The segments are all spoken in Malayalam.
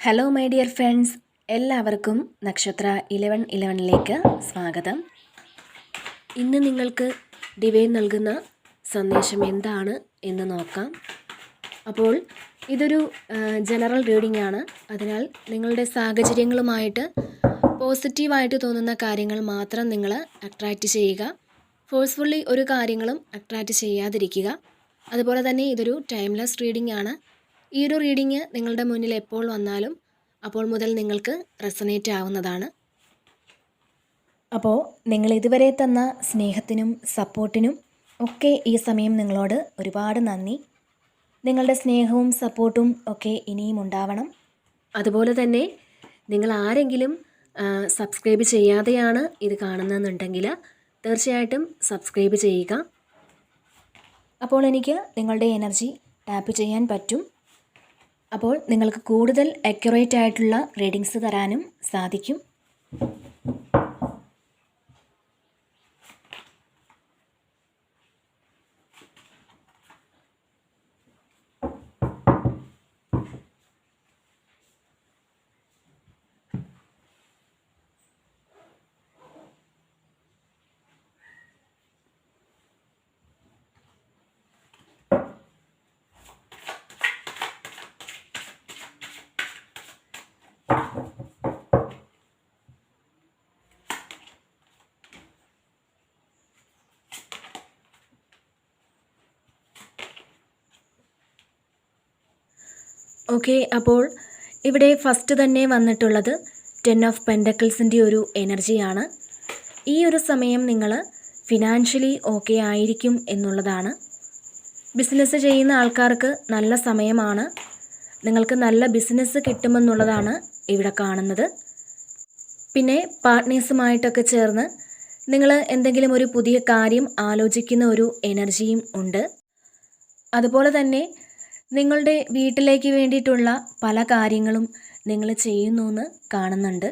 ഹലോ മൈ ഡിയർ ഫ്രണ്ട്സ്, എല്ലാവർക്കും നക്ഷത്ര 1111ലേക്ക് സ്വാഗതം. ഇന്ന് നിങ്ങൾക്ക് ഡിവൈൻ നൽകുന്ന സന്ദേശം എന്താണ് എന്ന് നോക്കാം. അപ്പോൾ ഇതൊരു ജനറൽ റീഡിംഗ് ആണ്. അതിനാൽ നിങ്ങളുടെ സാഹചര്യങ്ങളുമായിട്ട് പോസിറ്റീവായിട്ട് തോന്നുന്ന കാര്യങ്ങൾ മാത്രം നിങ്ങൾ അട്രാക്റ്റ് ചെയ്യുക. ഫോഴ്സ്ഫുള്ളി ഒരു കാര്യങ്ങളും അട്രാക്റ്റ് ചെയ്യാതിരിക്കുക. അതുപോലെ തന്നെ ഇതൊരു ടൈംലെസ് റീഡിംഗ് ആണ്. ഈ ഒരു റീഡിങ് നിങ്ങളുടെ മുന്നിൽ എപ്പോൾ വന്നാലും അപ്പോൾ മുതൽ നിങ്ങൾക്ക് റെസനേറ്റ് ആവുന്നതാണ്. അപ്പോൾ നിങ്ങൾ ഇതുവരെ തന്ന സ്നേഹത്തിനും സപ്പോർട്ടിനും ഒക്കെ ഈ സമയം നിങ്ങളോട് ഒരുപാട് നന്ദി. നിങ്ങളുടെ സ്നേഹവും സപ്പോർട്ടും ഒക്കെ ഇനിയും ഉണ്ടാവണം. അതുപോലെ തന്നെ നിങ്ങൾ ആരെങ്കിലും സബ്സ്ക്രൈബ് ചെയ്യാതെയാണ് ഇത് കാണുന്നതെന്നുണ്ടെങ്കിൽ തീർച്ചയായിട്ടും സബ്സ്ക്രൈബ് ചെയ്യുക. അപ്പോൾ എനിക്ക് നിങ്ങളുടെ എനർജി ടാപ്പ് ചെയ്യാൻ പറ്റും. അപ്പോൾ നിങ്ങൾക്ക് കൂടുതൽ അക്യുറേറ്റ് ആയിട്ടുള്ള റീഡിങ്സ് തരാനും സാധിക്കും. ഓക്കെ, അപ്പോൾ ഇവിടെ ഫസ്റ്റ് തന്നെ വന്നിട്ടുള്ളത് 10 ഓഫ് പെൻഡക്കിൾസിൻ്റെ ഒരു എനർജിയാണ്. ഈ ഒരു സമയം നിങ്ങൾ ഫിനാൻഷ്യലി ഓക്കെ ആയിരിക്കും എന്നുള്ളതാണ്. ബിസിനസ് ചെയ്യുന്ന ആൾക്കാർക്ക് നല്ല സമയമാണ്. നിങ്ങൾക്ക് നല്ല ബിസിനസ് കിട്ടുമെന്നുള്ളതാണ് ഇവിടെ കാണുന്നത്. പിന്നെ പാർട്ട്നേഴ്സുമായിട്ടൊക്കെ ചേർന്ന് നിങ്ങൾ എന്തെങ്കിലും ഒരു പുതിയ കാര്യം ആലോചിക്കുന്ന ഒരു എനർജിയും ഉണ്ട്. അതുപോലെ തന്നെ നിങ്ങളുടെ വീട്ടിലേക്ക് വേണ്ടിയിട്ടുള്ള പല കാര്യങ്ങളും നിങ്ങൾ ചെയ്യുന്നു എന്ന് കാണുന്നുണ്ട്.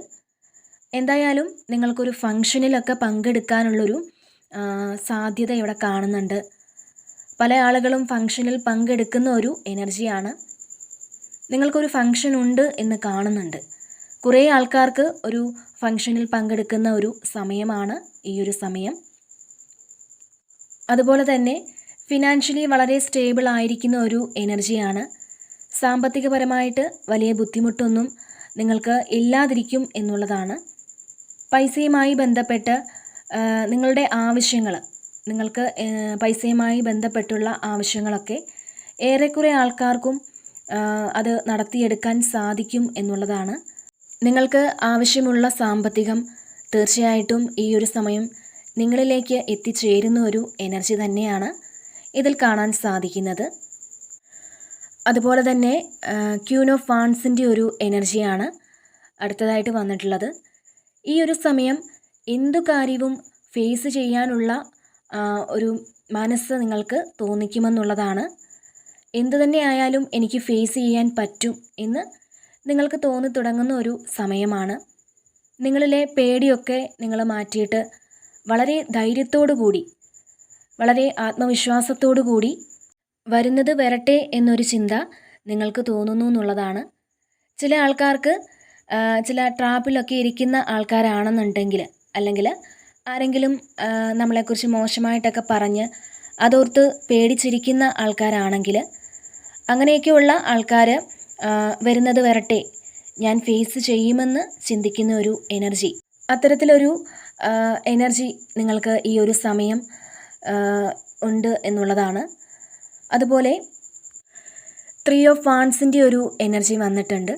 എന്തായാലും നിങ്ങൾക്കൊരു ഫങ്ഷനിലൊക്കെ പങ്കെടുക്കാനുള്ളൊരു സാധ്യത ഇവിടെ കാണുന്നുണ്ട്. പല ആളുകളും ഫങ്ഷനിൽ പങ്കെടുക്കുന്ന ഒരു എനർജിയാണ്. നിങ്ങൾക്കൊരു ഫങ്ഷൻ ഉണ്ട് എന്ന് കാണുന്നുണ്ട്. കുറേ ആൾക്കാർക്ക് ഒരു ഫങ്ഷനിൽ പങ്കെടുക്കുന്ന ഒരു സമയമാണ് ഈ ഒരു സമയം. അതുപോലെ തന്നെ ഫിനാൻഷ്യലി വളരെ സ്റ്റേബിൾ ആയിരിക്കുന്ന ഒരു എനർജിയാണ്. സാമ്പത്തികപരമായിട്ട് വലിയ ബുദ്ധിമുട്ടൊന്നും നിങ്ങൾക്ക് ഇല്ലാതിരിക്കും എന്നുള്ളതാണ്. പൈസയുമായി ബന്ധപ്പെട്ട് നിങ്ങളുടെ ആവശ്യങ്ങൾ, നിങ്ങൾക്ക് പൈസയുമായി ബന്ധപ്പെട്ടുള്ള ആവശ്യങ്ങളൊക്കെ ഏറെക്കുറെ ആൾക്കാർക്കും അത് നടത്തിയെടുക്കാൻ സാധിക്കും എന്നുള്ളതാണ്. നിങ്ങൾക്ക് ആവശ്യമുള്ള സാമ്പത്തികം തീർച്ചയായിട്ടും ഈ ഒരു സമയം നിങ്ങളിലേക്ക് എത്തിച്ചേരുന്ന ഒരു എനർജി തന്നെയാണ് ഇതിൽ കാണാൻ സാധിക്കുന്നത്. അതുപോലെ തന്നെ ക്യൂൻ ഓഫ് വാൺസിൻ്റെ ഒരു എനർജിയാണ് അടുത്തതായിട്ട് വന്നിട്ടുള്ളത്. ഈ ഒരു സമയം എന്തു കാര്യവും ഫേസ് ചെയ്യാനുള്ള ഒരു മനസ്സ് നിങ്ങൾക്ക് തോന്നിക്കുമെന്നുള്ളതാണ്. എന്തു തന്നെ ആയാലും എനിക്ക് ഫേസ് ചെയ്യാൻ പറ്റും എന്ന് നിങ്ങൾക്ക് തോന്നി തുടങ്ങുന്ന ഒരു സമയമാണ്. നിങ്ങളിലെ പേടിയൊക്കെ നിങ്ങൾ മാറ്റിയിട്ട് വളരെ ധൈര്യത്തോടു കൂടി, വളരെ ആത്മവിശ്വാസത്തോടു കൂടി വരുന്നത് വരട്ടെ എന്നൊരു ചിന്ത നിങ്ങൾക്ക് തോന്നുന്നു എന്നുള്ളതാണ്. ചില ആൾക്കാർക്ക് ചില ട്രാപ്പിലൊക്കെ ഇരിക്കുന്ന ആൾക്കാരാണെന്നുണ്ടെങ്കിൽ, അല്ലെങ്കിൽ ആരെങ്കിലും നമ്മളെക്കുറിച്ച് മോശമായിട്ടൊക്കെ പറഞ്ഞ് അതോർത്ത് പേടിച്ചിരിക്കുന്ന ആൾക്കാരാണെങ്കിൽ, അങ്ങനെയൊക്കെയുള്ള ആൾക്കാർ വരുന്നത് വരട്ടെ, ഞാൻ ഫേസ് ചെയ്യുമെന്ന് ചിന്തിക്കുന്ന ഒരു എനർജി, അത്തരത്തിലൊരു എനർജി നിങ്ങൾക്ക് ഈ ഒരു സമയം ഉണ്ട് എന്നുള്ളതാണ്. അതുപോലെ 3 ഓഫ് വാൺസിൻ്റെ ഒരു എനർജി വന്നിട്ടുണ്ട്.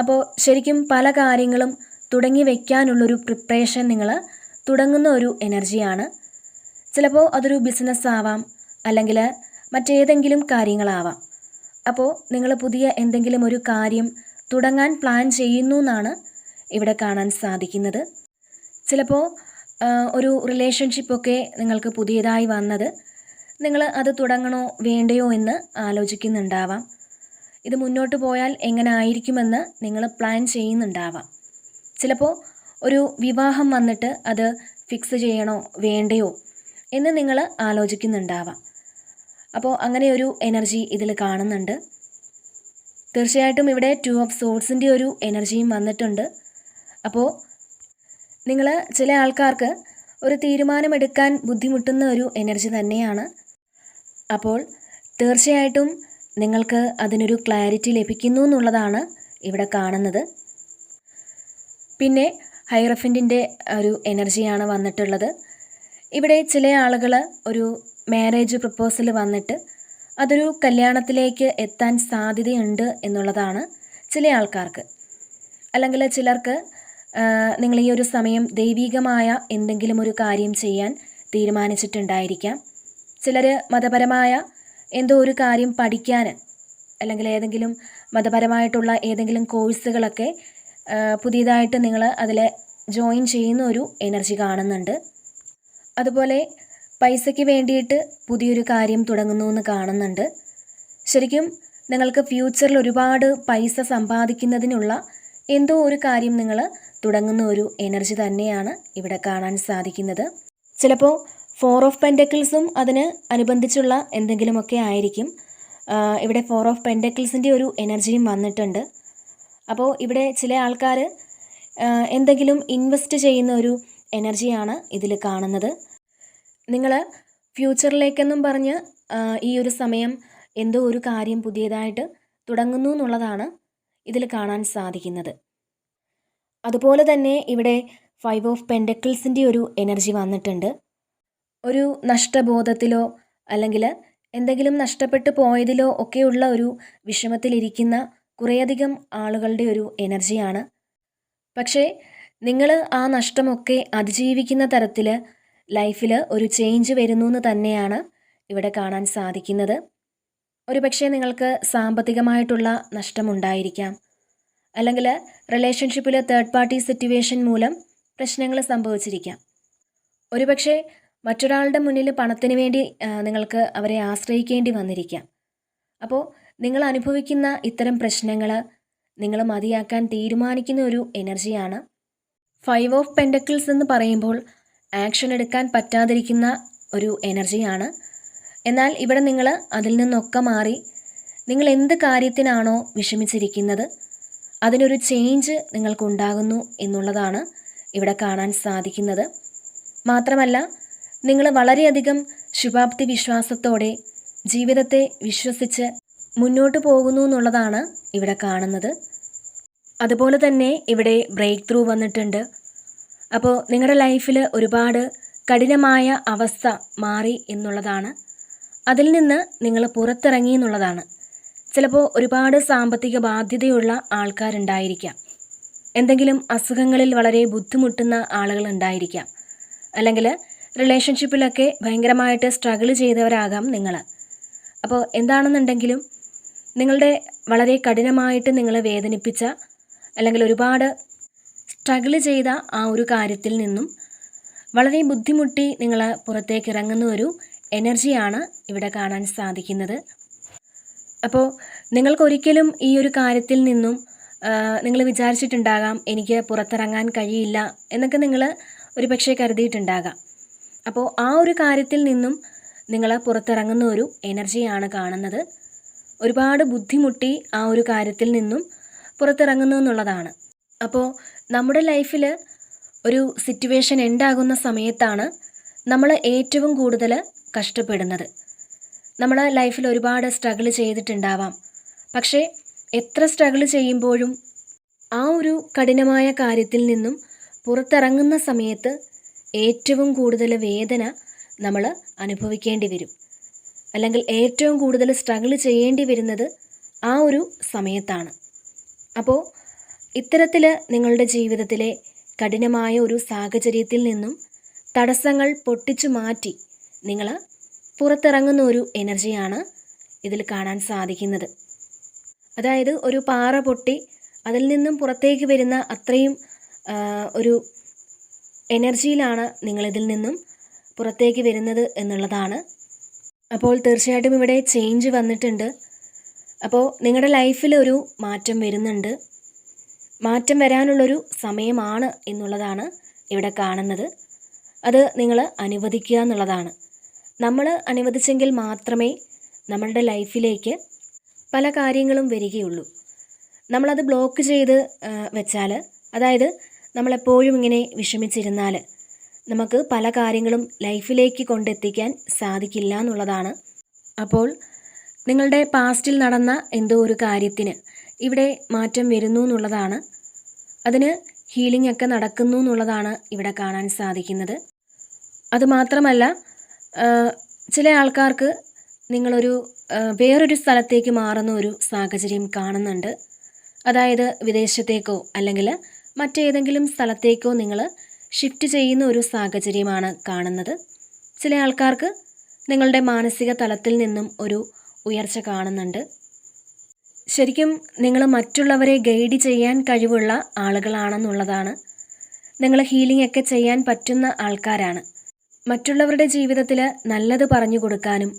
അപ്പോൾ ശരിക്കും പല കാര്യങ്ങളും തുടങ്ങി വയ്ക്കാനുള്ളൊരു പ്രിപ്പറേഷൻ നിങ്ങൾ തുടങ്ങുന്ന ഒരു എനർജിയാണ്. ചിലപ്പോൾ അതൊരു ബിസിനസ് ആവാം, അല്ലെങ്കിൽ മറ്റേതെങ്കിലും കാര്യങ്ങളാവാം. അപ്പോൾ നിങ്ങൾ പുതിയ എന്തെങ്കിലും ഒരു കാര്യം തുടങ്ങാൻ പ്ലാൻ ചെയ്യുന്നു എന്നാണ് ഇവിടെ കാണാൻ സാധിക്കുന്നത്. ചിലപ്പോൾ ഒരു റിലേഷൻഷിപ്പൊക്കെ നിങ്ങൾക്ക് പുതിയതായി വന്നത് നിങ്ങൾ അത് തുടങ്ങണോ വേണ്ടയോ എന്ന് ആലോചിക്കുന്നുണ്ടാവാം. ഇത് മുന്നോട്ട് പോയാൽ എങ്ങനെ ആയിരിക്കുമെന്ന് നിങ്ങൾ പ്ലാൻ ചെയ്യുന്നുണ്ടാവാം. ചിലപ്പോൾ ഒരു വിവാഹം വന്നിട്ട് അത് ഫിക്സ് ചെയ്യണോ വേണ്ടയോ എന്ന് നിങ്ങൾ ആലോചിക്കുന്നുണ്ടാവാം. അപ്പോൾ അങ്ങനെ ഒരു എനർജി ഇതിൽ കാണുന്നുണ്ട്. തീർച്ചയായിട്ടും ഇവിടെ 2 ഓഫ് സോഡ്സിൻ്റെ ഒരു എനർജിയും വന്നിട്ടുണ്ട്. അപ്പോൾ നിങ്ങൾ ചില ആൾക്കാർക്ക് ഒരു തീരുമാനമെടുക്കാൻ ബുദ്ധിമുട്ടുന്ന ഒരു എനർജി തന്നെയാണ്. അപ്പോൾ തീർച്ചയായിട്ടും നിങ്ങൾക്ക് അതിനൊരു ക്ലാരിറ്റി ലഭിക്കുന്നു എന്നുള്ളതാണ് ഇവിടെ കാണുന്നത്. പിന്നെ ഹൈറഫൻറ്റിൻ്റെ ഒരു എനർജിയാണ് വന്നിട്ടുള്ളത്. ഇവിടെ ചില ആളുകൾ ഒരു മാരേജ് പ്രപ്പോസൽ വന്നിട്ട് അതൊരു കല്യാണത്തിലേക്ക് എത്താൻ സാധ്യതയുണ്ട് എന്നുള്ളതാണ് ചില ആൾക്കാർക്ക്. അല്ലെങ്കിൽ ചിലർക്ക് നിങ്ങൾ ഈ ഒരു സമയം ദൈവികമായ എന്തെങ്കിലും ഒരു കാര്യം ചെയ്യാൻ തീരുമാനിച്ചിട്ടുണ്ടായിരിക്കാം. ചിലർ മതപരമായ എന്തോ ഒരു കാര്യം പഠിക്കാൻ, അല്ലെങ്കിൽ ഏതെങ്കിലും മതപരമായിട്ടുള്ള ഏതെങ്കിലും കോഴ്സുകളൊക്കെ പുതിയതായിട്ട് നിങ്ങൾ അതിൽ ജോയിൻ ചെയ്യുന്ന ഒരു എനർജി കാണുന്നുണ്ട്. അതുപോലെ പൈസയ്ക്ക് വേണ്ടിയിട്ട് പുതിയൊരു കാര്യം തുടങ്ങുന്നു എന്ന് കാണുന്നുണ്ട്. ശരിക്കും നിങ്ങൾക്ക് ഫ്യൂച്ചറിൽ ഒരുപാട് പൈസ സമ്പാദിക്കുന്നതിനുള്ള എന്തോ ഒരു കാര്യം നിങ്ങൾ തുടങ്ങുന്ന ഒരു എനർജി തന്നെയാണ് ഇവിടെ കാണാൻ സാധിക്കുന്നത്. ചിലപ്പോൾ 4 ഓഫ് പെൻറ്റക്കിൾസും അതിന് അനുബന്ധിച്ചുള്ള എന്തെങ്കിലുമൊക്കെ ആയിരിക്കും. ഇവിടെ 4 ഓഫ് പെൻറ്റക്കിൾസിൻ്റെ ഒരു എനർജിയും വന്നിട്ടുണ്ട്. അപ്പോൾ ഇവിടെ ചില ആൾക്കാർ എന്തെങ്കിലും ഇൻവെസ്റ്റ് ചെയ്യുന്ന ഒരു എനർജിയാണ് ഇതിൽ കാണുന്നത്. നിങ്ങൾ ഫ്യൂച്ചറിലേക്കെന്നും പറഞ്ഞ് ഈ ഒരു സമയം എന്തോ ഒരു കാര്യം പുതിയതായിട്ട് തുടങ്ങുന്നു എന്നുള്ളതാണ് ഇതിൽ കാണാൻ സാധിക്കുന്നത്. അതുപോലെ തന്നെ ഇവിടെ 5 ഓഫ് പെൻറ്റക്കിൾസിൻ്റെ ഒരു എനർജി വന്നിട്ടുണ്ട്. ഒരു നഷ്ടബോധത്തിലോ അല്ലെങ്കിൽ എന്തെങ്കിലും നഷ്ടപ്പെട്ടു പോയതിലോ ഒക്കെയുള്ള ഒരു വിഷമത്തിലിരിക്കുന്ന കുറേയധികം ആളുകളുടെ ഒരു എനർജിയാണ്. പക്ഷേ നിങ്ങൾ ആ നഷ്ടമൊക്കെ അതിജീവിക്കുന്ന തരത്തിൽ ലൈഫിൽ ഒരു ചേഞ്ച് വരുന്നു എന്ന് തന്നെയാണ് ഇവിടെ കാണാൻ സാധിക്കുന്നത്. ഒരുപക്ഷെ നിങ്ങൾക്ക് സാമ്പത്തികമായിട്ടുള്ള നഷ്ടമുണ്ടായിരിക്കാം, അല്ലെങ്കിൽ റിലേഷൻഷിപ്പിൽ തേർഡ് പാർട്ടി സിറ്റുവേഷൻ മൂലം പ്രശ്നങ്ങൾ സംഭവിച്ചിരിക്കാം. ഒരുപക്ഷെ മറ്റൊരാളുടെ മുന്നിൽ പണത്തിന് വേണ്ടി നിങ്ങൾക്ക് അവരെ ആശ്രയിക്കേണ്ടി വന്നിരിക്കാം. അപ്പോൾ നിങ്ങൾ അനുഭവിക്കുന്ന ഇത്തരം പ്രശ്നങ്ങൾ നിങ്ങൾ മതിയാക്കാൻ തീരുമാനിക്കുന്ന ഒരു എനർജിയാണ്. 5 ഓഫ് പെൻറ്റക്കിൾസ് എന്ന് പറയുമ്പോൾ ആക്ഷൻ എടുക്കാൻ പറ്റാതിരിക്കുന്ന ഒരു എനർജിയാണ്. എന്നാൽ ഇവിടെ നിങ്ങൾ അതിൽ നിന്നൊക്കെ മാറി നിങ്ങൾ എന്ത് കാര്യത്തിനാണോ വിഷമിച്ചിരിക്കുന്നത് അതിനൊരു ചേഞ്ച് നിങ്ങൾക്കുണ്ടാകുന്നു എന്നുള്ളതാണ് ഇവിടെ കാണാൻ സാധിക്കുന്നത്. മാത്രമല്ല നിങ്ങൾ വളരെയധികം ശുഭാപ്തി വിശ്വാസത്തോടെ ജീവിതത്തെ വിശ്വസിച്ച് മുന്നോട്ട് പോകുന്നു എന്നുള്ളതാണ് ഇവിടെ കാണുന്നത്. അതുപോലെ തന്നെ ഇവിടെ ബ്രേക്ക് ത്രൂ വന്നിട്ടുണ്ട്. അപ്പോൾ നിങ്ങളുടെ ലൈഫിൽ ഒരുപാട് കഠിനമായ അവസ്ഥ മാറി എന്നുള്ളതാണ്. അതിൽ നിന്ന് നിങ്ങൾ പുറത്തിറങ്ങി എന്നുള്ളതാണ്. ചിലപ്പോൾ ഒരുപാട് സാമ്പത്തിക ബാധ്യതയുള്ള ആൾക്കാരുണ്ടായിരിക്കാം, എന്തെങ്കിലും അസുഖങ്ങളിൽ വളരെ ബുദ്ധിമുട്ടുന്ന ആളുകളുണ്ടായിരിക്കാം, അല്ലെങ്കിൽ റിലേഷൻഷിപ്പിലൊക്കെ ഭയങ്കരമായിട്ട് സ്ട്രഗിൾ ചെയ്തവരാകാം നിങ്ങൾ. അപ്പോൾ എന്താണെന്നുണ്ടെങ്കിലും നിങ്ങളുടെ വളരെ കഠിനമായിട്ട് നിങ്ങളെ വേദനിപ്പിച്ച അല്ലെങ്കിൽ ഒരുപാട് സ്ട്രഗിൾ ചെയ്ത ആ ഒരു കാര്യത്തിൽ നിന്നും വളരെ ബുദ്ധിമുട്ടി നിങ്ങൾ പുറത്തേക്ക് ഇറങ്ങുന്ന ഒരു എനർജിയാണ് ഇവിടെ കാണാൻ സാധിക്കുന്നത്. അപ്പോൾ നിങ്ങൾക്കൊരിക്കലും ഈ ഒരു കാര്യത്തിൽ നിന്നും നിങ്ങൾ വിചാരിച്ചിട്ടുണ്ടാകാം എനിക്ക് പുറത്തിറങ്ങാൻ കഴിയില്ല എന്നൊക്കെ നിങ്ങൾ ഒരു പക്ഷേ കരുതിയിട്ടുണ്ടാകാം. അപ്പോൾ ആ ഒരു കാര്യത്തിൽ നിന്നും നിങ്ങൾ പുറത്തിറങ്ങുന്ന ഒരു എനർജിയാണ് കാണുന്നത്. ഒരുപാട് ബുദ്ധിമുട്ടി ആ ഒരു കാര്യത്തിൽ നിന്നും പുറത്തിറങ്ങുന്നു എന്നുള്ളതാണ്. അപ്പോൾ നമ്മുടെ ലൈഫിൽ ഒരു സിറ്റുവേഷൻ ഉണ്ടാകുന്ന സമയത്താണ് നമ്മൾ ഏറ്റവും കൂടുതൽ കഷ്ടപ്പെടുന്നത്. നമ്മൾ ലൈഫിൽ ഒരുപാട് സ്ട്രഗിൾ ചെയ്തിട്ടുണ്ടാവാം. പക്ഷേ എത്ര സ്ട്രഗിൾ ചെയ്യുമ്പോഴും ആ ഒരു കഠിനമായ കാര്യത്തിൽ നിന്നും പുറത്തിറങ്ങുന്ന സമയത്ത് ഏറ്റവും കൂടുതൽ വേദന നമ്മൾ അനുഭവിക്കേണ്ടി വരും, അല്ലെങ്കിൽ ഏറ്റവും കൂടുതൽ സ്ട്രഗിൾ ചെയ്യേണ്ടി വരുന്നത് ആ ഒരു സമയത്താണ്. അപ്പോൾ ഇത്തരത്തിൽ നിങ്ങളുടെ ജീവിതത്തിലെ കഠിനമായ ഒരു സാഹചര്യത്തിൽ നിന്നും തടസ്സങ്ങൾ പൊട്ടിച്ചു മാറ്റി നിങ്ങൾ പുറത്തിറങ്ങുന്ന ഒരു എനർജിയാണ് ഇതിൽ കാണാൻ സാധിക്കുന്നത്. അതായത് ഒരു പാറ പൊട്ടി അതിൽ നിന്നും പുറത്തേക്ക് വരുന്ന അത്രയും ഒരു എനർജിയിലാണ് നിങ്ങളിതിൽ നിന്നും പുറത്തേക്ക് വരുന്നത് എന്നുള്ളതാണ്. അപ്പോൾ തീർച്ചയായിട്ടും ഇവിടെ ചേഞ്ച് വന്നിട്ടുണ്ട്. അപ്പോൾ നിങ്ങളുടെ ലൈഫിൽ ഒരു മാറ്റം വരുന്നുണ്ട്. മാറ്റം വരാനുള്ളൊരു സമയമാണ് എന്നുള്ളതാണ് ഇവിടെ കാണുന്നത്. അത് നിങ്ങൾ അനുവദിക്കുക എന്നുള്ളതാണ്. നമ്മൾ അനുവദിച്ചെങ്കിൽ മാത്രമേ നമ്മളുടെ ലൈഫിലേക്ക് പല കാര്യങ്ങളും വരികയുള്ളൂ. നമ്മളത് ബ്ലോക്ക് ചെയ്ത് വെച്ചാൽ, അതായത് നമ്മളെപ്പോഴും ഇങ്ങനെ വിഷമിച്ചിരുന്നാൽ നമുക്ക് പല കാര്യങ്ങളും ലൈഫിലേക്ക് കൊണ്ടെത്തിക്കാൻ സാധിക്കില്ല എന്നുള്ളതാണ്. അപ്പോൾ നിങ്ങളുടെ പാസ്റ്റിൽ നടന്ന എന്തോ ഒരു കാര്യത്തിന് ഇവിടെ മാറ്റം വരുന്നു എന്നുള്ളതാണ്. അതിന് ഹീലിംഗ് ഒക്കെ നടക്കുന്നു എന്നുള്ളതാണ് ഇവിടെ കാണാൻ സാധിക്കുന്നത്. അതുമാത്രമല്ല, ചില ആൾക്കാർക്ക് നിങ്ങളൊരു വേറൊരു സ്ഥലത്തേക്ക് മാറുന്ന ഒരു സാഹചര്യം കാണുന്നുണ്ട്. അതായത് വിദേശത്തേക്കോ അല്ലെങ്കിൽ മറ്റേതെങ്കിലും സ്ഥലത്തേക്കോ നിങ്ങൾ ഷിഫ്റ്റ് ചെയ്യുന്ന ഒരു സാഹചര്യമാണ് കാണുന്നത്. ചില ആൾക്കാർക്ക് നിങ്ങളുടെ മാനസിക തലത്തിൽ നിന്നും ഒരു ഉയർച്ച കാണുന്നുണ്ട്. ശരിക്കും നിങ്ങൾ മറ്റുള്ളവരെ ഗൈഡ് ചെയ്യാൻ കഴിവുള്ള ആളുകളാണെന്നുള്ളതാണ്. നിങ്ങൾ ഹീലിംഗ് ഒക്കെ ചെയ്യാൻ പറ്റുന്ന ആൾക്കാരാണ്. മറ്റുള്ളവരുടെ ജീവിതത്തിൽ നല്ലത് പറഞ്ഞു കൊടുക്കാനും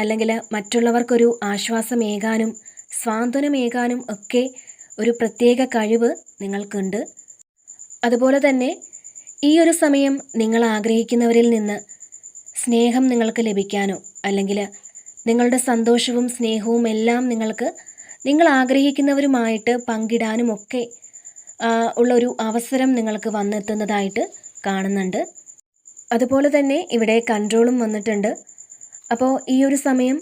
അല്ലെങ്കിൽ മറ്റുള്ളവർക്കൊരു ആശ്വാസമേകാനും സ്വാന്തനമേകാനും ഒക്കെ ഒരു പ്രത്യേക കഴിവ് നിങ്ങൾക്കുണ്ട്. അതുപോലെ തന്നെ ഈ ഒരു സമയം നിങ്ങൾ ആഗ്രഹിക്കുന്നവരിൽ നിന്ന് സ്നേഹം നിങ്ങൾക്ക് ലഭിക്കാനോ അല്ലെങ്കിൽ നിങ്ങളുടെ സന്തോഷവും സ്നേഹവും എല്ലാം നിങ്ങൾ ആഗ്രഹിക്കുന്നവരുമായിട്ട് പങ്കിടാനും ഒക്കെ ഉള്ളൊരു അവസരം നിങ്ങൾക്ക് വന്നെത്തുന്നതായിട്ട് കാണുന്നുണ്ട്. അതുപോലെ തന്നെ ഇവിടെ കൺട്രോളും വന്നിട്ടുണ്ട്. അപ്പോൾ ഈ ഒരു സമയം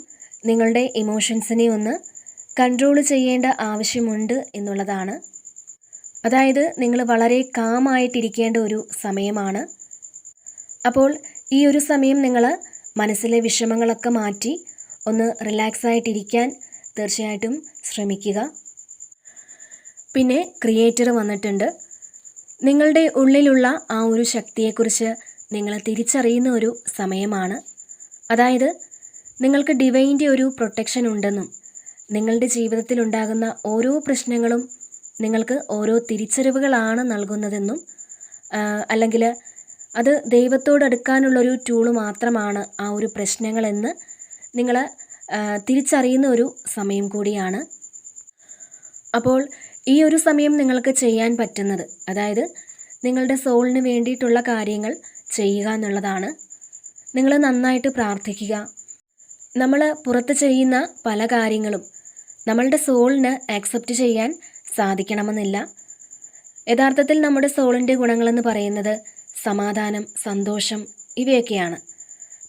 നിങ്ങളുടെ ഇമോഷൻസിനെ ഒന്ന് കൺട്രോൾ ചെയ്യേണ്ട ആവശ്യമുണ്ട് എന്നുള്ളതാണ്. അതായത് നിങ്ങൾ വളരെ കാമായിട്ടിരിക്കേണ്ട ഒരു സമയമാണ്. അപ്പോൾ ഈ ഒരു സമയം നിങ്ങൾ മനസ്സിലെ വിഷമങ്ങളൊക്കെ മാറ്റി ഒന്ന് റിലാക്സ് ആയിട്ടിരിക്കാൻ തീർച്ചയായിട്ടും ശ്രമിക്കുക. പിന്നെ ക്രിയേറ്റർ വന്നിട്ടുണ്ട്. നിങ്ങളുടെ ഉള്ളിലുള്ള ആ ഒരു ശക്തിയെക്കുറിച്ച് നിങ്ങൾ തിരിച്ചറിയുന്ന ഒരു സമയമാണ്. അതായത് നിങ്ങൾക്ക് ഡിവൈൻ്റെ ഒരു പ്രൊട്ടക്ഷൻ ഉണ്ടെന്നും നിങ്ങളുടെ ജീവിതത്തിൽ ഉണ്ടാകുന്ന ഓരോ പ്രശ്നങ്ങളും നിങ്ങൾക്ക് ഓരോ തിരിച്ചറിവുകളാണ് നൽകുന്നതെന്നും അല്ലെങ്കിൽ അത് ദൈവത്തോടടുക്കാനുള്ളൊരു ടൂള് മാത്രമാണ് ആ ഒരു പ്രശ്നങ്ങളെന്ന് നിങ്ങൾ തിരിച്ചറിയുന്ന ഒരു സമയം കൂടിയാണ്. അപ്പോൾ ഈ ഒരു സമയം നിങ്ങൾക്ക് ചെയ്യാൻ പറ്റുന്നത്, അതായത് നിങ്ങളുടെ സോളിന് വേണ്ടിയിട്ടുള്ള കാര്യങ്ങൾ ചെയ്യുക എന്നുള്ളതാണ്. നിങ്ങൾ നന്നായിട്ട് പ്രാർത്ഥിക്കുക. നമ്മൾ പുറത്ത് ചെയ്യുന്ന പല കാര്യങ്ങളും നമ്മളുടെ സോളിന് ആക്സെപ്റ്റ് ചെയ്യാൻ സാധിക്കണമെന്നില്ല. യഥാർത്ഥത്തിൽ നമ്മുടെ സോളിൻ്റെ ഗുണങ്ങളെന്ന് പറയുന്നത് സമാധാനം, സന്തോഷം ഇവയൊക്കെയാണ്.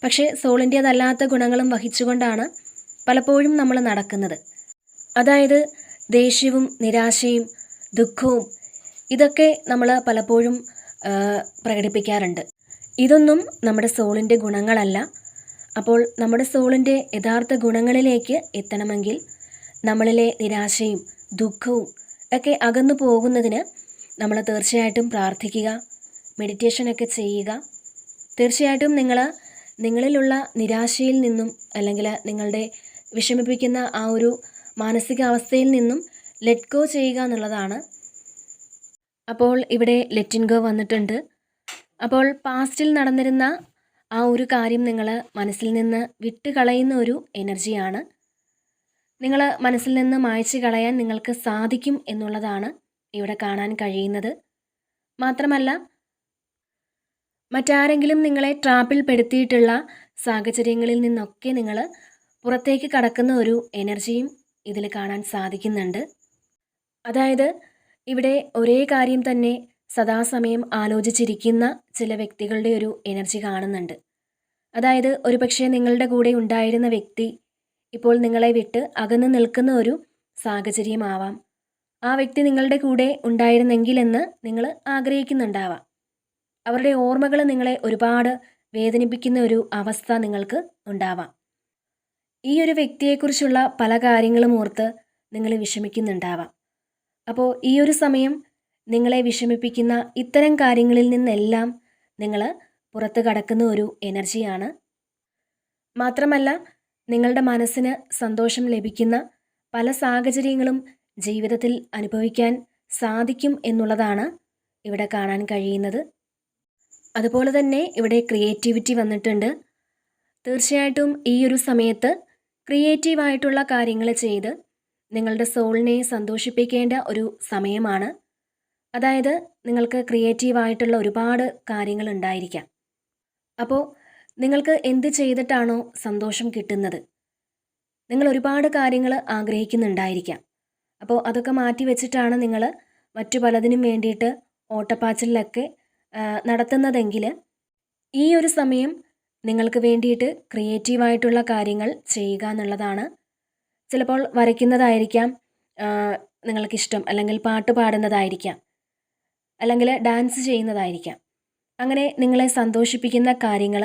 പക്ഷേ സോളിൻ്റേതല്ലാത്ത ഗുണങ്ങളും വഹിച്ചുകൊണ്ടാണ് പലപ്പോഴും നമ്മൾ നടക്കുന്നത്. അതായത് ദേഷ്യവും നിരാശയും ദുഃഖവും ഇതൊക്കെ നമ്മൾ പലപ്പോഴും പ്രകടിപ്പിക്കാറുണ്ട്. ഇതൊന്നും നമ്മുടെ സോളിൻ്റെ ഗുണങ്ങളല്ല. അപ്പോൾ നമ്മുടെ സോളിൻ്റെ യഥാർത്ഥ ഗുണങ്ങളിലേക്ക് എത്തണമെങ്കിൽ നമ്മളിലെ നിരാശയും ദുഃഖവും ഒക്കെ അകന്നു പോകുന്നതിന് നമ്മൾ തീർച്ചയായിട്ടും പ്രാർത്ഥിക്കുക, മെഡിറ്റേഷനൊക്കെ ചെയ്യുക. തീർച്ചയായിട്ടും നിങ്ങളിലുള്ള നിരാശയിൽ നിന്നും അല്ലെങ്കിൽ നിങ്ങളുടെ വിഷമിപ്പിക്കുന്ന ആ ഒരു മാനസികാവസ്ഥയിൽ നിന്നും ലെറ്റ് ഗോ ചെയ്യുക എന്നുള്ളതാണ്. അപ്പോൾ ഇവിടെ ലെറ്റിൻ ഗോ വന്നിട്ടുണ്ട്. അപ്പോൾ പാസ്റ്റിൽ നടന്നിരുന്ന ആ ഒരു കാര്യം നിങ്ങൾ മനസ്സിൽ നിന്ന് വിട്ട് കളയുന്ന ഒരു എനർജിയാണ്. നിങ്ങൾ മനസ്സിൽ നിന്ന് മായ്ച്ചു കളയാൻ നിങ്ങൾക്ക് സാധിക്കും എന്നുള്ളതാണ് ഇവിടെ കാണാൻ കഴിയുന്നത്. മാത്രമല്ല, മറ്റാരെങ്കിലും നിങ്ങളെ ട്രാപ്പിൽ പെടുത്തിയിട്ടുള്ള സാഹചര്യങ്ങളിൽ നിന്നൊക്കെ നിങ്ങൾ പുറത്തേക്ക് കടക്കുന്ന ഒരു എനർജിയും ഇതിൽ കാണാൻ സാധിക്കുന്നുണ്ട്. അതായത് ഇവിടെ ഒരേ കാര്യം തന്നെ സദാസമയം ആലോചിച്ചിരിക്കുന്ന ചില വ്യക്തികളുടെ ഒരു എനർജി കാണുന്നുണ്ട്. അതായത് ഒരുപക്ഷെ നിങ്ങളുടെ കൂടെ ഉണ്ടായിരുന്ന വ്യക്തി ഇപ്പോൾ നിങ്ങളെ വിട്ട് അകന്നു നിൽക്കുന്ന ഒരു സാഹചര്യമാവാം. ആ വ്യക്തി നിങ്ങളുടെ കൂടെ ഉണ്ടായിരുന്നെങ്കിലെന്ന് നിങ്ങൾ ആഗ്രഹിക്കുന്നുണ്ടാവാം. അവരുടെ ഓർമ്മകൾ നിങ്ങളെ ഒരുപാട് വേദനിപ്പിക്കുന്ന ഒരു അവസ്ഥ നിങ്ങൾക്ക് ഉണ്ടാവാം. ഈ ഒരു വ്യക്തിയെക്കുറിച്ചുള്ള പല കാര്യങ്ങളും ഓർത്ത് നിങ്ങൾ വിഷമിക്കുന്നുണ്ടാവാം. അപ്പോൾ ഈ ഒരു സമയം നിങ്ങളെ വിഷമിപ്പിക്കുന്ന ഇത്തരം കാര്യങ്ങളിൽ നിന്നെല്ലാം നിങ്ങൾ പുറത്ത് കടക്കുന്ന ഒരു എനർജിയാണ്. മാത്രമല്ല, നിങ്ങളുടെ മനസ്സിന് സന്തോഷം ലഭിക്കുന്ന പല സാഹചര്യങ്ങളും ജീവിതത്തിൽ അനുഭവിക്കാൻ സാധിക്കും എന്നുള്ളതാണ് ഇവിടെ കാണാൻ കഴിയുന്നത്. അതുപോലെ തന്നെ ഇവിടെ ക്രിയേറ്റിവിറ്റി വന്നിട്ടുണ്ട്. തീർച്ചയായിട്ടും ഈ ഒരു സമയത്ത് ക്രിയേറ്റീവായിട്ടുള്ള കാര്യങ്ങൾ ചെയ്ത് നിങ്ങളുടെ സോളിനെ സന്തോഷിപ്പിക്കേണ്ട ഒരു സമയമാണ്. അതായത് നിങ്ങൾക്ക് ക്രിയേറ്റീവായിട്ടുള്ള ഒരുപാട് കാര്യങ്ങൾ ഉണ്ടായിരിക്കാം. അപ്പോൾ നിങ്ങൾക്ക് എന്ത് ചെയ്തിട്ടാണോ സന്തോഷം കിട്ടുന്നത്, നിങ്ങൾ ഒരുപാട് കാര്യങ്ങൾ ആഗ്രഹിക്കുന്നുണ്ടായിരിക്കാം. അപ്പോൾ അതൊക്കെ മാറ്റി വെച്ചിട്ടാണ് നിങ്ങൾ മറ്റു പലതിനും വേണ്ടിയിട്ട് ഓട്ടപ്പാച്ചിലൊക്കെ നടത്തുന്നതെങ്കിൽ ഈ ഒരു സമയം നിങ്ങൾക്ക് വേണ്ടിയിട്ട് ക്രിയേറ്റീവായിട്ടുള്ള കാര്യങ്ങൾ ചെയ്യുക എന്നുള്ളതാണ്. ചിലപ്പോൾ വരയ്ക്കുന്നതായിരിക്കാം നിങ്ങൾക്കിഷ്ടം, അല്ലെങ്കിൽ പാട്ട് പാടുന്നതായിരിക്കാം, അല്ലെങ്കിൽ ഡാൻസ് ചെയ്യുന്നതായിരിക്കാം. അങ്ങനെ നിങ്ങളെ സന്തോഷിപ്പിക്കുന്ന കാര്യങ്ങൾ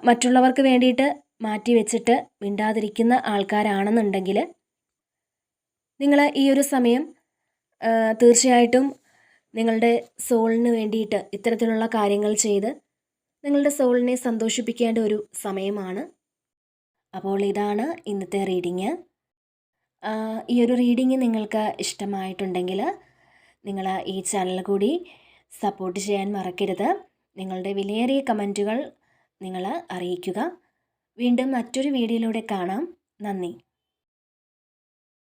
മറ്റുള്ളവർക്ക് വേണ്ടിയിട്ട് മാറ്റി വെച്ചിട്ട് മിണ്ടാതിരിക്കുന്ന ആൾക്കാരാണെന്നുണ്ടെങ്കിൽ നിങ്ങൾ ഈ ഒരു സമയം തീർച്ചയായിട്ടും നിങ്ങളുടെ സോളിന് വേണ്ടിയിട്ട് ഇത്തരത്തിലുള്ള കാര്യങ്ങൾ ചെയ്ത് നിങ്ങളുടെ സോളിനെ സന്തോഷിപ്പിക്കേണ്ട ഒരു സമയമാണ്. അപ്പോൾ ഇതാണ് ഇന്നത്തെ റീഡിങ്. ഈ ഒരു റീഡിങ് നിങ്ങൾക്ക് ഇഷ്ടമായിട്ടുണ്ടെങ്കിൽ നിങ്ങൾ ഈ ചാനൽ കൂടി സപ്പോർട്ട് ചെയ്യാൻ മറക്കരുത്. നിങ്ങളുടെ വിലയേറിയ കമൻറ്റുകൾ നിങ്ങൾ അറിയിക്കുക. വീണ്ടും മറ്റൊരു വീഡിയോയിലൂടെ കാണാം. നന്ദി.